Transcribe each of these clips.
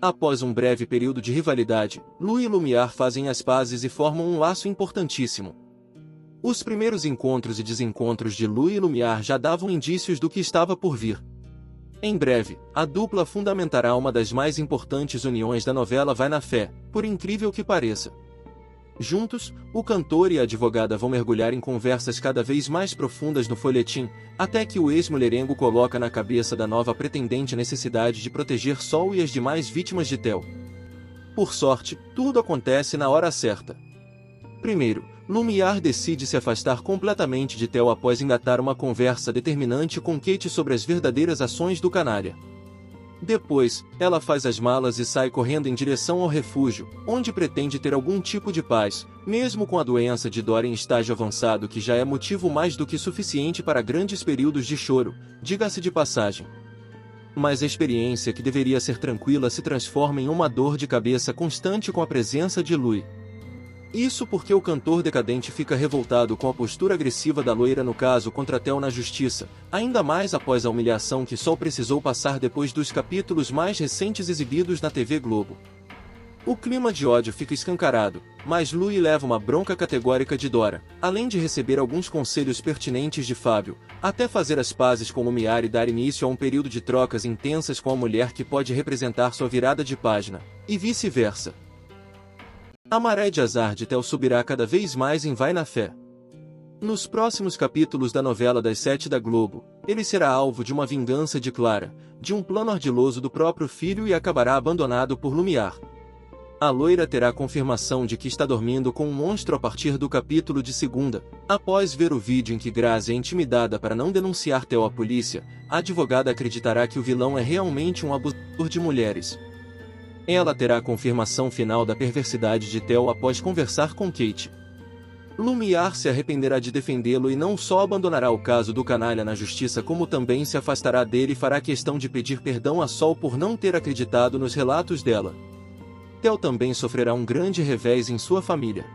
Após um breve período de rivalidade, Lu e Lumiar fazem as pazes e formam um laço importantíssimo. Os primeiros encontros e desencontros de Lu e Lumiar já davam indícios do que estava por vir. Em breve, a dupla fundamentará uma das mais importantes uniões da novela Vai na Fé, por incrível que pareça. Juntos, o cantor e a advogada vão mergulhar em conversas cada vez mais profundas no folhetim, até que o ex-mulherengo coloca na cabeça da nova pretendente a necessidade de proteger Sol e as demais vítimas de Theo. Por sorte, tudo acontece na hora certa. Primeiro, Lumiar decide se afastar completamente de Theo após engatar uma conversa determinante com Kate sobre as verdadeiras ações do canalha. Depois, ela faz as malas e sai correndo em direção ao refúgio, onde pretende ter algum tipo de paz, mesmo com a doença de Dora em estágio avançado que já é motivo mais do que suficiente para grandes períodos de choro, diga-se de passagem. Mas a experiência que deveria ser tranquila se transforma em uma dor de cabeça constante com a presença de Louie. Isso porque o cantor decadente fica revoltado com a postura agressiva da loira no caso contra Theo na justiça, ainda mais após a humilhação que Sol precisou passar depois dos capítulos mais recentes exibidos na TV Globo. O clima de ódio fica escancarado, mas Louie leva uma bronca categórica de Dora, além de receber alguns conselhos pertinentes de Fábio, até fazer as pazes com Lumiar e dar início a um período de trocas intensas com a mulher que pode representar sua virada de página, e vice-versa. A maré de azar de Theo subirá cada vez mais em Vai na Fé. Nos próximos capítulos da novela das 7 da Globo, ele será alvo de uma vingança de Clara, de um plano ardiloso do próprio filho e acabará abandonado por Lumiar. A loira terá confirmação de que está dormindo com um monstro a partir do capítulo de segunda. Após ver o vídeo em que Grazi é intimidada para não denunciar Theo à polícia, a advogada acreditará que o vilão é realmente um abusador de mulheres. Ela terá a confirmação final da perversidade de Theo após conversar com Kate. Lumiar se arrependerá de defendê-lo e não só abandonará o caso do canalha na justiça como também se afastará dele e fará questão de pedir perdão a Sol por não ter acreditado nos relatos dela. Theo também sofrerá um grande revés em sua família.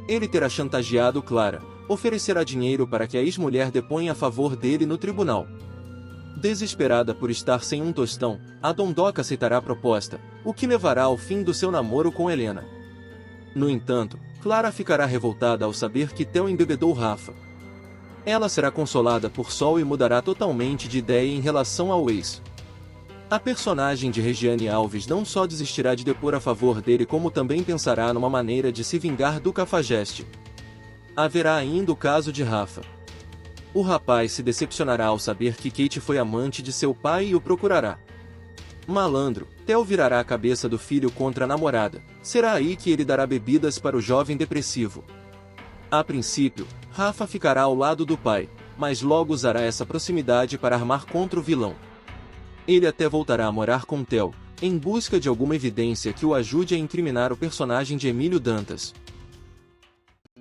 Ele terá chantageado Clara, oferecerá dinheiro para que a ex-mulher deponha a favor dele no tribunal. Desesperada por estar sem um tostão, a Dondoca aceitará a proposta, o que levará ao fim do seu namoro com Helena. No entanto, Clara ficará revoltada ao saber que Theo embebedou Rafa. Ela será consolada por Sol e mudará totalmente de ideia em relação ao ex. A personagem de Regiane Alves não só desistirá de depor a favor dele como também pensará numa maneira de se vingar do cafajeste. Haverá ainda o caso de Rafa. O rapaz se decepcionará ao saber que Kate foi amante de seu pai e o procurará. Malandro, Theo virará a cabeça do filho contra a namorada. Será aí que ele dará bebidas para o jovem depressivo. A princípio, Rafa ficará ao lado do pai, mas logo usará essa proximidade para armar contra o vilão. Ele até voltará a morar com Theo, em busca de alguma evidência que o ajude a incriminar o personagem de Emílio Dantas.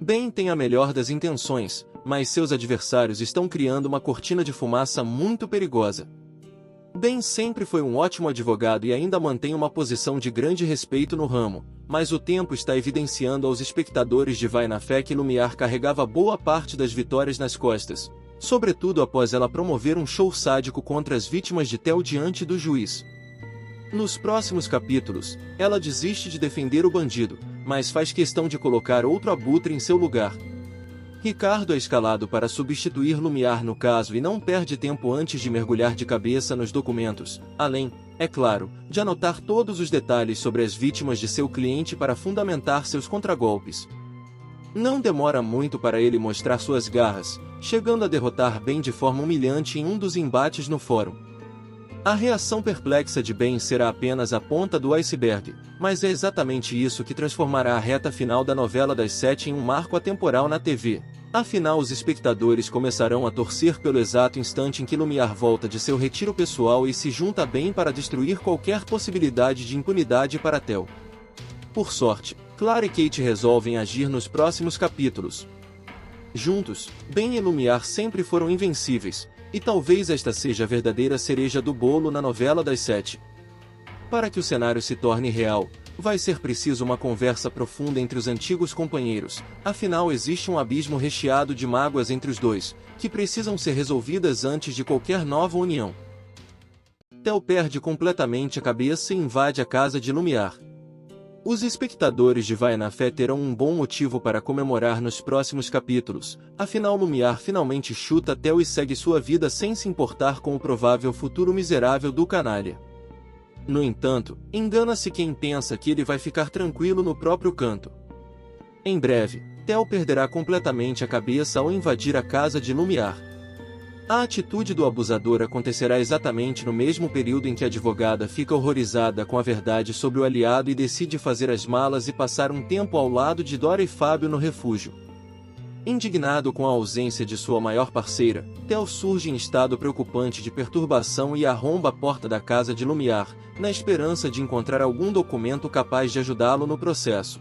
Ben tem a melhor das intenções, mas seus adversários estão criando uma cortina de fumaça muito perigosa. Ben sempre foi um ótimo advogado e ainda mantém uma posição de grande respeito no ramo, mas o tempo está evidenciando aos espectadores de Vai na Fé que Lumiar carregava boa parte das vitórias nas costas, sobretudo após ela promover um show sádico contra as vítimas de Theo diante do juiz. Nos próximos capítulos, ela desiste de defender o bandido, mas faz questão de colocar outro abutre em seu lugar. Ricardo é escalado para substituir Lumiar no caso e não perde tempo antes de mergulhar de cabeça nos documentos, além, é claro, de anotar todos os detalhes sobre as vítimas de seu cliente para fundamentar seus contragolpes. Não demora muito para ele mostrar suas garras, chegando a derrotar Ben de forma humilhante em um dos embates no fórum. A reação perplexa de Ben será apenas a ponta do iceberg, mas é exatamente isso que transformará a reta final da novela das 7 em um marco atemporal na TV. Afinal, os espectadores começarão a torcer pelo exato instante em que Lumiar volta de seu retiro pessoal e se junta a Ben para destruir qualquer possibilidade de impunidade para Theo. Por sorte, Clara e Kate resolvem agir nos próximos capítulos. Juntos, Ben e Lumiar sempre foram invencíveis, e talvez esta seja a verdadeira cereja do bolo na novela das 7. Para que o cenário se torne real, vai ser preciso uma conversa profunda entre os antigos companheiros, afinal existe um abismo recheado de mágoas entre os dois, que precisam ser resolvidas antes de qualquer nova união. Theo perde completamente a cabeça e invade a casa de Lumiar. Os espectadores de Vai na Fé terão um bom motivo para comemorar nos próximos capítulos, afinal Lumiar finalmente chuta Theo e segue sua vida sem se importar com o provável futuro miserável do canalha. No entanto, engana-se quem pensa que ele vai ficar tranquilo no próprio canto. Em breve, Theo perderá completamente a cabeça ao invadir a casa de Lumiar. A atitude do abusador acontecerá exatamente no mesmo período em que a advogada fica horrorizada com a verdade sobre o aliado e decide fazer as malas e passar um tempo ao lado de Dora e Fábio no refúgio. Indignado com a ausência de sua maior parceira, Theo surge em estado preocupante de perturbação e arromba a porta da casa de Lumiar, na esperança de encontrar algum documento capaz de ajudá-lo no processo.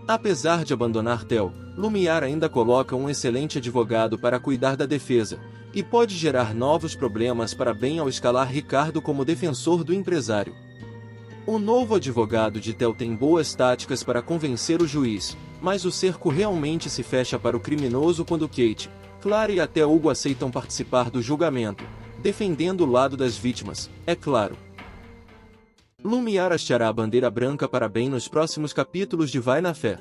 Apesar de abandonar Theo, Lumiar ainda coloca um excelente advogado para cuidar da defesa, e pode gerar novos problemas para Ben ao escalar Ricardo como defensor do empresário. O novo advogado de Theo tem boas táticas para convencer o juiz, mas o cerco realmente se fecha para o criminoso quando Kate, Clara e até Hugo aceitam participar do julgamento, defendendo o lado das vítimas, é claro. Lumiar hasteará a bandeira branca para Ben nos próximos capítulos de Vai na Fé.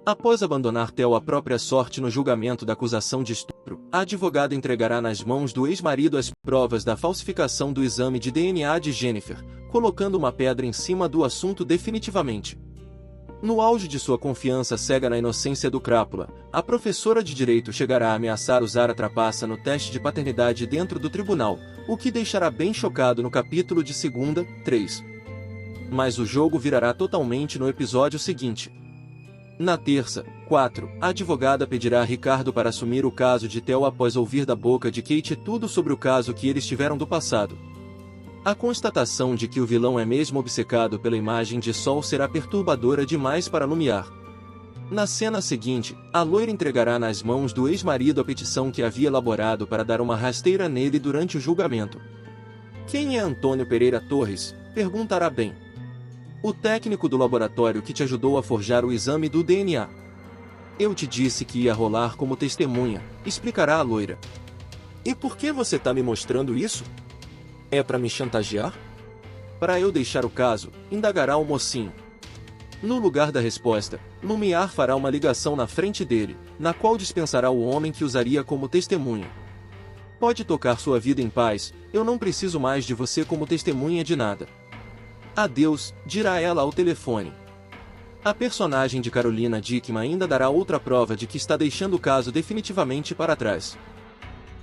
Após abandonar Theo à própria sorte no julgamento da acusação de estupro, a advogada entregará nas mãos do ex-marido as provas da falsificação do exame de DNA de Jennifer, colocando uma pedra em cima do assunto definitivamente. No auge de sua confiança cega na inocência do crápula, a professora de direito chegará a ameaçar usar a trapaça no teste de paternidade dentro do tribunal, o que deixará bem chocado no capítulo de segunda, 3. Mas o jogo virará totalmente no episódio seguinte. Na terça, 4, a advogada pedirá a Ricardo para assumir o caso de Theo após ouvir da boca de Kate tudo sobre o caso que eles tiveram do passado. A constatação de que o vilão é mesmo obcecado pela imagem de Sol será perturbadora demais para Lumiar. Na cena seguinte, a loira entregará nas mãos do ex-marido a petição que havia elaborado para dar uma rasteira nele durante o julgamento. Quem é Antônio Pereira Torres? Perguntará Ben. O técnico do laboratório que te ajudou a forjar o exame do DNA. Eu te disse que ia rolar como testemunha, explicará a loira. E por que você tá me mostrando isso? É para me chantagear? Para eu deixar o caso, indagará o mocinho. No lugar da resposta, Lumiar fará uma ligação na frente dele, na qual dispensará o homem que usaria como testemunha. Pode tocar sua vida em paz, eu não preciso mais de você como testemunha de nada. Adeus, dirá ela ao telefone. A personagem de Carolina Dickman ainda dará outra prova de que está deixando o caso definitivamente para trás.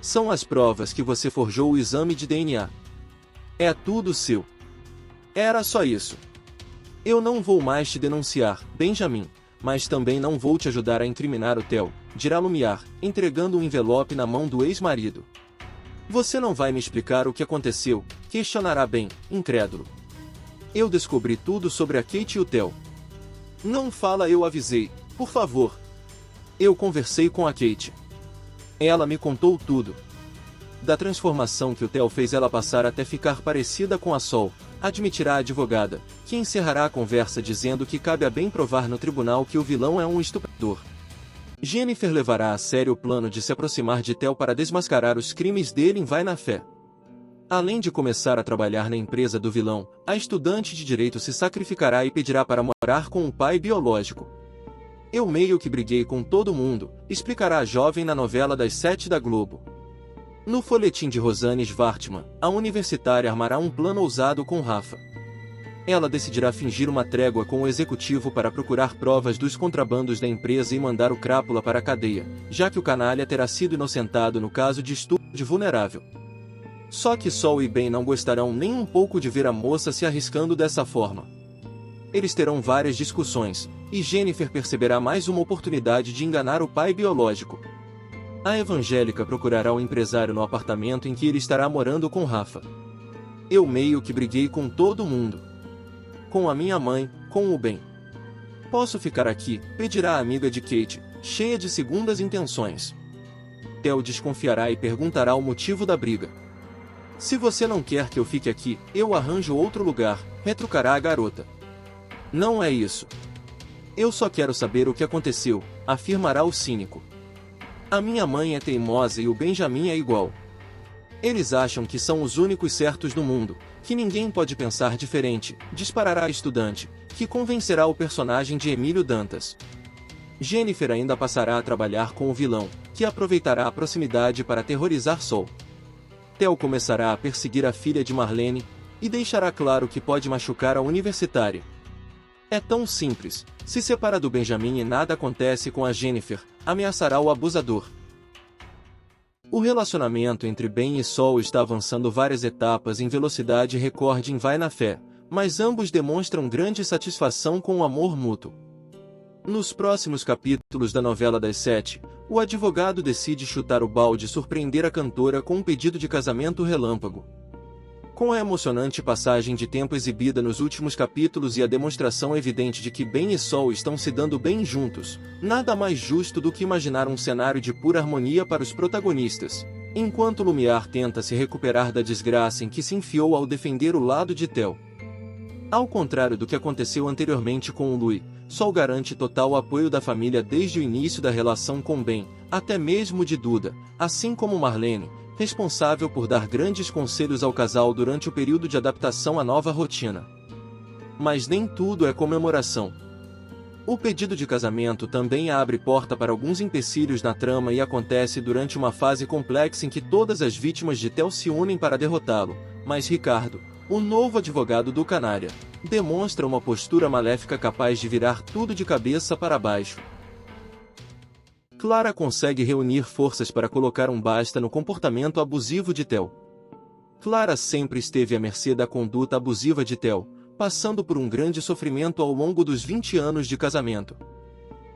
São as provas que você forjou o exame de DNA. É tudo seu. Era só isso. Eu não vou mais te denunciar, Benjamin, mas também não vou te ajudar a incriminar o Theo, dirá Lumiar, entregando um envelope na mão do ex-marido. Você não vai me explicar o que aconteceu, questionará Ben, incrédulo. Eu descobri tudo sobre a Kate e o Theo. Não fala, eu avisei, por favor. Eu conversei com a Kate. Ela me contou tudo. Da transformação que o Theo fez ela passar até ficar parecida com a Sol, admitirá a advogada, que encerrará a conversa dizendo que cabe a Ben provar no tribunal que o vilão é um estuprador. Jennifer levará a sério o plano de se aproximar de Theo para desmascarar os crimes dele em Vai na Fé. Além de começar a trabalhar na empresa do vilão, a estudante de direito se sacrificará e pedirá para morar com o pai biológico. Eu meio que briguei com todo mundo, explicará a jovem na novela das 7 da Globo. No folhetim de Rosanne Schwartzman, a universitária armará um plano ousado com Rafa. Ela decidirá fingir uma trégua com o executivo para procurar provas dos contrabandos da empresa e mandar o crápula para a cadeia, já que o canalha terá sido inocentado no caso de estupro de vulnerável. Só que Sol e Ben não gostarão nem um pouco de ver a moça se arriscando dessa forma. Eles terão várias discussões, e Jennifer perceberá mais uma oportunidade de enganar o pai biológico. A evangélica procurará o empresário no apartamento em que ele estará morando com Rafa. Eu meio que briguei com todo mundo. Com a minha mãe, com o Ben. Posso ficar aqui, pedirá a amiga de Kate, cheia de segundas intenções. Theo desconfiará e perguntará o motivo da briga. Se você não quer que eu fique aqui, eu arranjo outro lugar, retrucará a garota. Não é isso. Eu só quero saber o que aconteceu, afirmará o cínico. A minha mãe é teimosa e o Benjamin é igual. Eles acham que são os únicos certos no mundo, que ninguém pode pensar diferente, disparará a estudante, que convencerá o personagem de Emílio Dantas. Jennifer ainda passará a trabalhar com o vilão, que aproveitará a proximidade para aterrorizar Sol. Theo começará a perseguir a filha de Marlene, e deixará claro que pode machucar a universitária. É tão simples, se separa do Benjamin e nada acontece com a Jennifer, ameaçará o abusador. O relacionamento entre Ben e Sol está avançando várias etapas em velocidade recorde em Vai na Fé, mas ambos demonstram grande satisfação com o amor mútuo. Nos próximos capítulos da novela das 7, o advogado decide chutar o balde e surpreender a cantora com um pedido de casamento relâmpago. Com a emocionante passagem de tempo exibida nos últimos capítulos e a demonstração evidente de que Ben e Sol estão se dando bem juntos, nada mais justo do que imaginar um cenário de pura harmonia para os protagonistas, enquanto Lumiar tenta se recuperar da desgraça em que se enfiou ao defender o lado de Theo. Ao contrário do que aconteceu anteriormente com o Lui, Sol garante total apoio da família desde o início da relação com Ben, até mesmo de Duda, assim como Marlene, responsável por dar grandes conselhos ao casal durante o período de adaptação à nova rotina. Mas nem tudo é comemoração. O pedido de casamento também abre porta para alguns empecilhos na trama e acontece durante uma fase complexa em que todas as vítimas de Theo se unem para derrotá-lo, mas Ricardo, o novo advogado do Canária, demonstra uma postura maléfica capaz de virar tudo de cabeça para baixo. Clara consegue reunir forças para colocar um basta no comportamento abusivo de Theo. Clara sempre esteve à mercê da conduta abusiva de Theo, passando por um grande sofrimento ao longo dos 20 anos de casamento.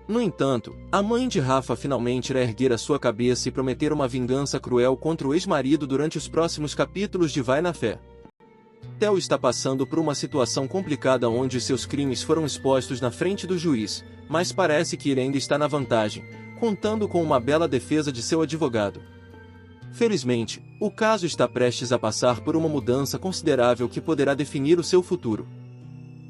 No entanto, a mãe de Rafa finalmente irá erguer a sua cabeça e prometer uma vingança cruel contra o ex-marido durante os próximos capítulos de Vai na Fé. Theo está passando por uma situação complicada onde os seus crimes foram expostos na frente do juiz, mas parece que ele ainda está na vantagem, contando com uma bela defesa de seu advogado. Felizmente, o caso está prestes a passar por uma mudança considerável que poderá definir o seu futuro.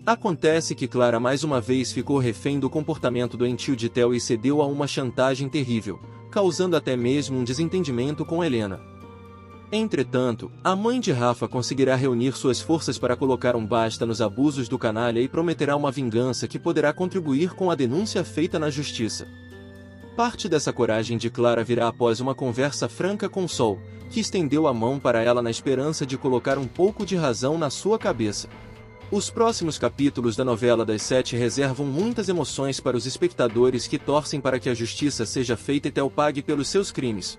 Acontece que Clara mais uma vez ficou refém do comportamento doentio de Theo e cedeu a uma chantagem terrível, causando até mesmo um desentendimento com Helena. Entretanto, a mãe de Rafa conseguirá reunir suas forças para colocar um basta nos abusos do canalha e prometerá uma vingança que poderá contribuir com a denúncia feita na justiça. Parte dessa coragem de Clara virá após uma conversa franca com Sol, que estendeu a mão para ela na esperança de colocar um pouco de razão na sua cabeça. Os próximos capítulos da novela das 7 reservam muitas emoções para os espectadores que torcem para que a justiça seja feita e Theo pague pelos seus crimes.